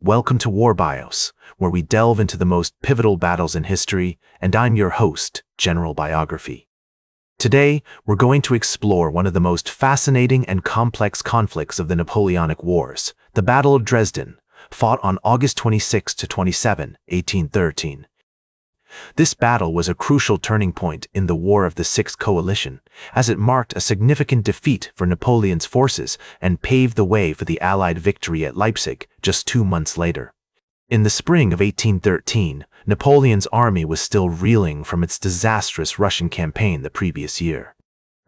Welcome to War Bios, where we delve into the most pivotal battles in history, and I'm your host, General Biography. Today, we're going to explore one of the most fascinating and complex conflicts of the Napoleonic Wars, the Battle of Dresden, fought on August 26 to 27, 1813. This battle was a crucial turning point in the War of the Sixth Coalition, as it marked a significant defeat for Napoleon's forces and paved the way for the Allied victory at Leipzig just 2 months later. In the spring of 1813, Napoleon's army was still reeling from its disastrous Russian campaign the previous year.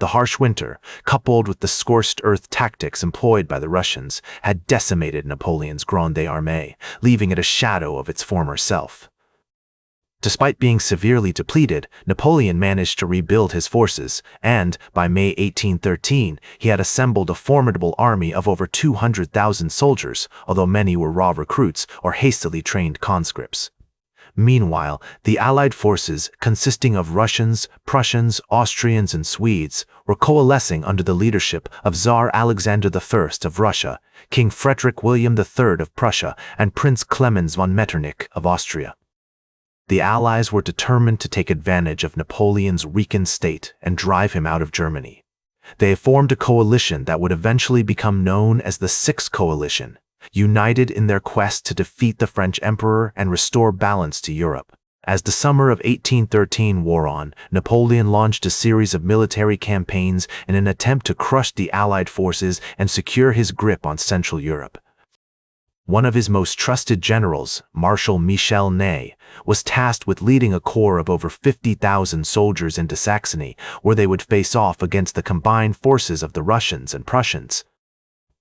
The harsh winter, coupled with the scorched earth tactics employed by the Russians, had decimated Napoleon's Grande Armée, leaving it a shadow of its former self. Despite being severely depleted, Napoleon managed to rebuild his forces, and, by May 1813, he had assembled a formidable army of over 200,000 soldiers, although many were raw recruits or hastily trained conscripts. Meanwhile, the Allied forces, consisting of Russians, Prussians, Austrians, and Swedes, were coalescing under the leadership of Tsar Alexander I of Russia, King Frederick William III of Prussia, and Prince Clemens von Metternich of Austria. The Allies were determined to take advantage of Napoleon's weakened state and drive him out of Germany. They formed a coalition that would eventually become known as the Sixth Coalition, united in their quest to defeat the French Emperor and restore balance to Europe. As the summer of 1813 wore on, Napoleon launched a series of military campaigns in an attempt to crush the Allied forces and secure his grip on Central Europe. One of his most trusted generals, Marshal Michel Ney, was tasked with leading a corps of over 50,000 soldiers into Saxony, where they would face off against the combined forces of the Russians and Prussians.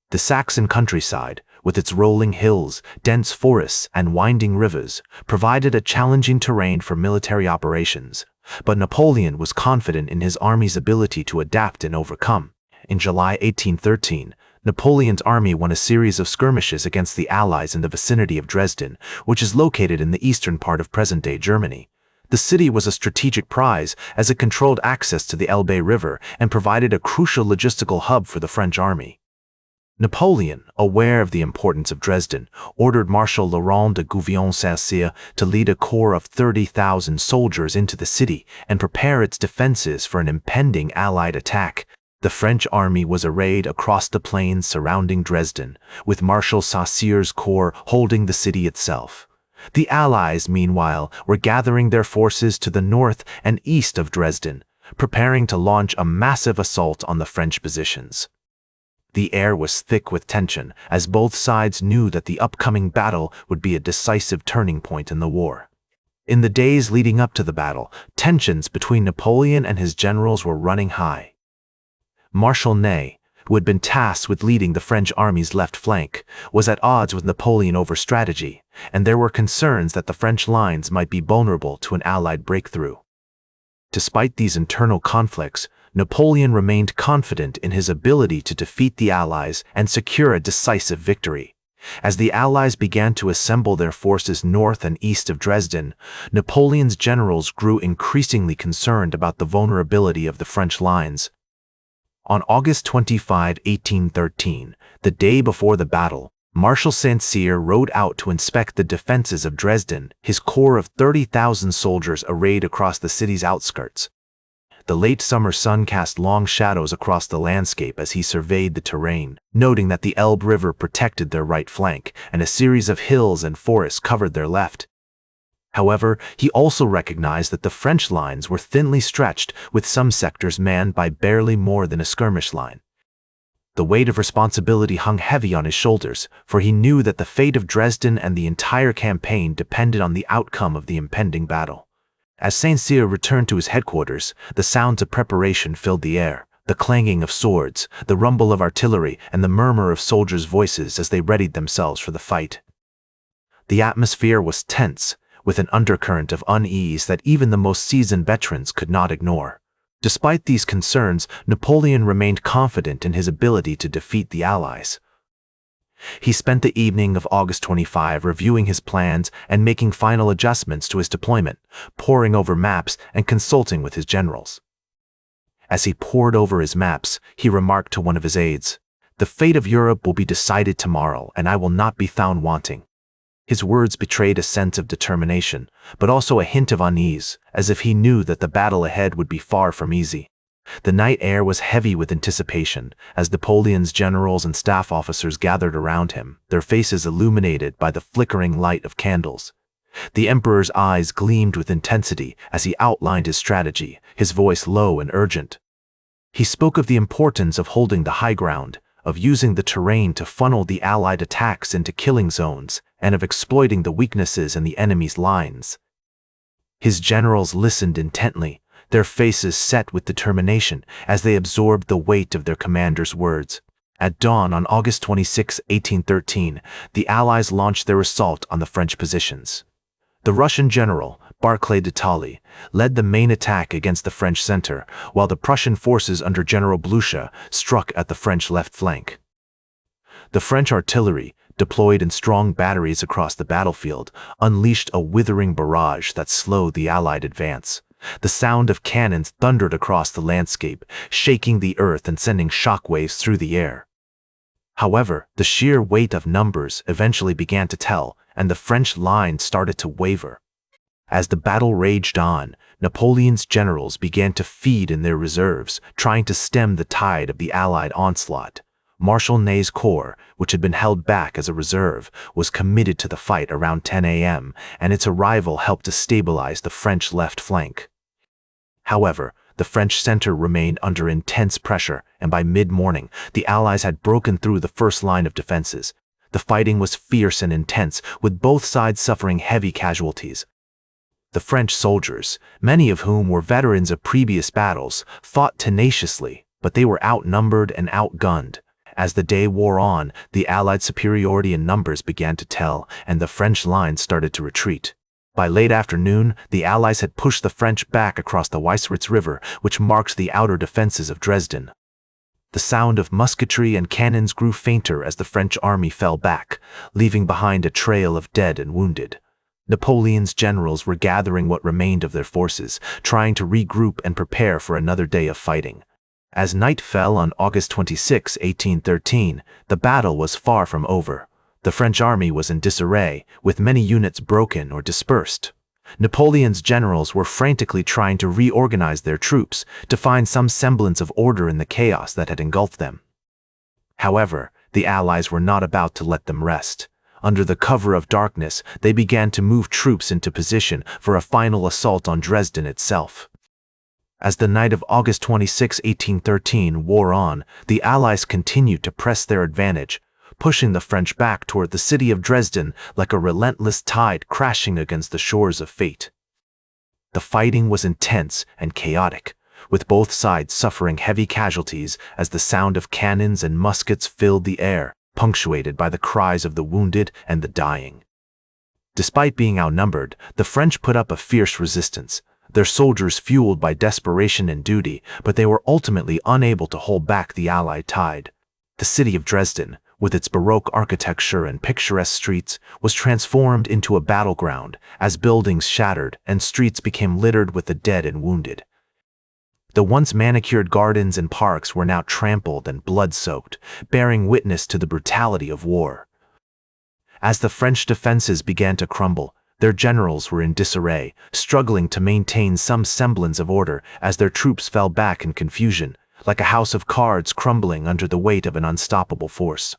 The Saxon countryside, with its rolling hills, dense forests, and winding rivers, provided a challenging terrain for military operations, but Napoleon was confident in his army's ability to adapt and overcome. In July 1813, Napoleon's army won a series of skirmishes against the Allies in the vicinity of Dresden, which is located in the eastern part of present-day Germany. The city was a strategic prize as it controlled access to the Elbe River and provided a crucial logistical hub for the French army. Napoleon, aware of the importance of Dresden, ordered Marshal Laurent de Gouvion-Saint-Cyr to lead a corps of 30,000 soldiers into the city and prepare its defenses for an impending Allied attack. The French army was arrayed across the plains surrounding Dresden, with Marshal Saint-Cyr's corps holding the city itself. The Allies, meanwhile, were gathering their forces to the north and east of Dresden, preparing to launch a massive assault on the French positions. The air was thick with tension, as both sides knew that the upcoming battle would be a decisive turning point in the war. In the days leading up to the battle, tensions between Napoleon and his generals were running high. Marshal Ney, who had been tasked with leading the French army's left flank, was at odds with Napoleon over strategy, and there were concerns that the French lines might be vulnerable to an Allied breakthrough. Despite these internal conflicts, Napoleon remained confident in his ability to defeat the Allies and secure a decisive victory. As the Allies began to assemble their forces north and east of Dresden, Napoleon's generals grew increasingly concerned about the vulnerability of the French lines. On August 25, 1813, the day before the battle, Marshal Saint-Cyr rode out to inspect the defenses of Dresden, his corps of 30,000 soldiers arrayed across the city's outskirts. The late summer sun cast long shadows across the landscape as he surveyed the terrain, noting that the Elbe River protected their right flank and a series of hills and forests covered their left. However, he also recognized that the French lines were thinly stretched, with some sectors manned by barely more than a skirmish line. The weight of responsibility hung heavy on his shoulders, for he knew that the fate of Dresden and the entire campaign depended on the outcome of the impending battle. As Saint-Cyr returned to his headquarters, the sounds of preparation filled the air, the clanging of swords, the rumble of artillery, and the murmur of soldiers' voices as they readied themselves for the fight. The atmosphere was tense, with an undercurrent of unease that even the most seasoned veterans could not ignore. Despite these concerns, Napoleon remained confident in his ability to defeat the Allies. He spent the evening of August 25 reviewing his plans and making final adjustments to his deployment, poring over maps and consulting with his generals. As he pored over his maps, he remarked to one of his aides, "The fate of Europe will be decided tomorrow, and I will not be found wanting." His words betrayed a sense of determination, but also a hint of unease, as if he knew that the battle ahead would be far from easy. The night air was heavy with anticipation, as Napoleon's generals and staff officers gathered around him, their faces illuminated by the flickering light of candles. The emperor's eyes gleamed with intensity as he outlined his strategy, his voice low and urgent. He spoke of the importance of holding the high ground, of using the terrain to funnel the Allied attacks into killing zones, and of exploiting the weaknesses in the enemy's lines. His generals listened intently, their faces set with determination as they absorbed the weight of their commander's words. At dawn on August 26, 1813, the Allies launched their assault on the French positions. The Russian general, Barclay de Tolly, led the main attack against the French center, while the Prussian forces under General Blucher struck at the French left flank. The French artillery, deployed in strong batteries across the battlefield, unleashed a withering barrage that slowed the Allied advance. The sound of cannons thundered across the landscape, shaking the earth and sending shockwaves through the air. However, the sheer weight of numbers eventually began to tell, and the French line started to waver. As the battle raged on, Napoleon's generals began to feed in their reserves, trying to stem the tide of the Allied onslaught. Marshal Ney's corps, which had been held back as a reserve, was committed to the fight around 10 a.m., and its arrival helped to stabilize the French left flank. However, the French center remained under intense pressure, and by mid-morning, the Allies had broken through the first line of defenses. The fighting was fierce and intense, with both sides suffering heavy casualties. The French soldiers, many of whom were veterans of previous battles, fought tenaciously, but they were outnumbered and outgunned. As the day wore on, the Allied superiority in numbers began to tell, and the French line started to retreat. By late afternoon, the Allies had pushed the French back across the Weißritz River, which marked the outer defenses of Dresden. The sound of musketry and cannons grew fainter as the French army fell back, leaving behind a trail of dead and wounded. Napoleon's generals were gathering what remained of their forces, trying to regroup and prepare for another day of fighting. As night fell on August 26, 1813, the battle was far from over. The French army was in disarray, with many units broken or dispersed. Napoleon's generals were frantically trying to reorganize their troops, to find some semblance of order in the chaos that had engulfed them. However, the Allies were not about to let them rest. Under the cover of darkness, they began to move troops into position for a final assault on Dresden itself. As the night of August 26, 1813 wore on, the Allies continued to press their advantage, pushing the French back toward the city of Dresden like a relentless tide crashing against the shores of fate. The fighting was intense and chaotic, with both sides suffering heavy casualties as the sound of cannons and muskets filled the air, punctuated by the cries of the wounded and the dying. Despite being outnumbered, the French put up a fierce resistance, their soldiers fueled by desperation and duty, but they were ultimately unable to hold back the Allied tide. The city of Dresden, with its Baroque architecture and picturesque streets, was transformed into a battleground as buildings shattered and streets became littered with the dead and wounded. The once manicured gardens and parks were now trampled and blood-soaked, bearing witness to the brutality of war. As the French defenses began to crumble, their generals were in disarray, struggling to maintain some semblance of order as their troops fell back in confusion, like a house of cards crumbling under the weight of an unstoppable force.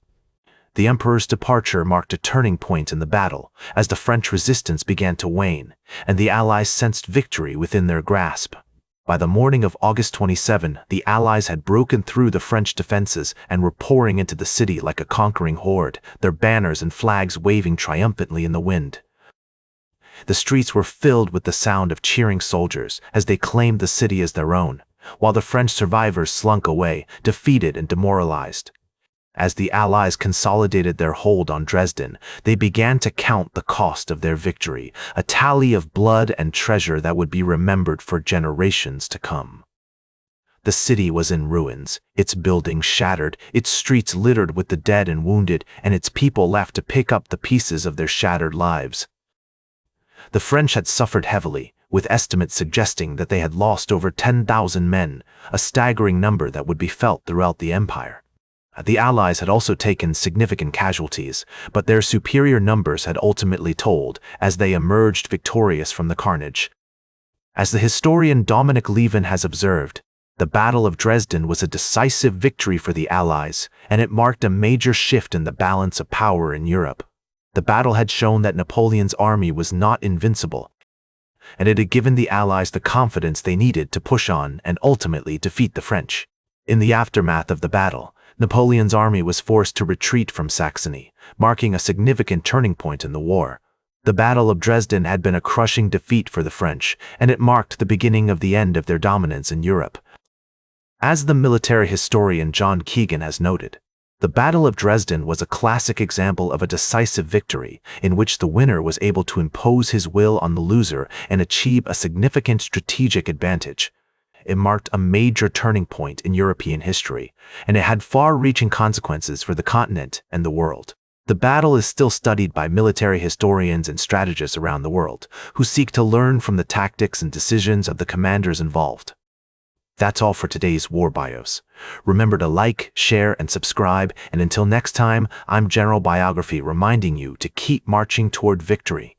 The Emperor's departure marked a turning point in the battle, as the French resistance began to wane, and the Allies sensed victory within their grasp. By the morning of August 27, the Allies had broken through the French defenses and were pouring into the city like a conquering horde, their banners and flags waving triumphantly in the wind. The streets were filled with the sound of cheering soldiers as they claimed the city as their own, while the French survivors slunk away, defeated and demoralized. As the Allies consolidated their hold on Dresden, they began to count the cost of their victory, a tally of blood and treasure that would be remembered for generations to come. The city was in ruins, its buildings shattered, its streets littered with the dead and wounded, and its people left to pick up the pieces of their shattered lives. The French had suffered heavily, with estimates suggesting that they had lost over 10,000 men, a staggering number that would be felt throughout the empire. The Allies had also taken significant casualties, but their superior numbers had ultimately told as they emerged victorious from the carnage. As the historian Dominic Levin has observed, the Battle of Dresden was a decisive victory for the Allies, and it marked a major shift in the balance of power in Europe. The battle had shown that Napoleon's army was not invincible, and it had given the Allies the confidence they needed to push on and ultimately defeat the French. In the aftermath of the battle, Napoleon's army was forced to retreat from Saxony, marking a significant turning point in the war. The Battle of Dresden had been a crushing defeat for the French, and it marked the beginning of the end of their dominance in Europe. As the military historian John Keegan has noted, the Battle of Dresden was a classic example of a decisive victory in which the winner was able to impose his will on the loser and achieve a significant strategic advantage. It marked a major turning point in European history, and it had far-reaching consequences for the continent and the world. The battle is still studied by military historians and strategists around the world, who seek to learn from the tactics and decisions of the commanders involved. That's all for today's War Bios. Remember to like, share, and subscribe, and until next time, I'm General Biography reminding you to keep marching toward victory.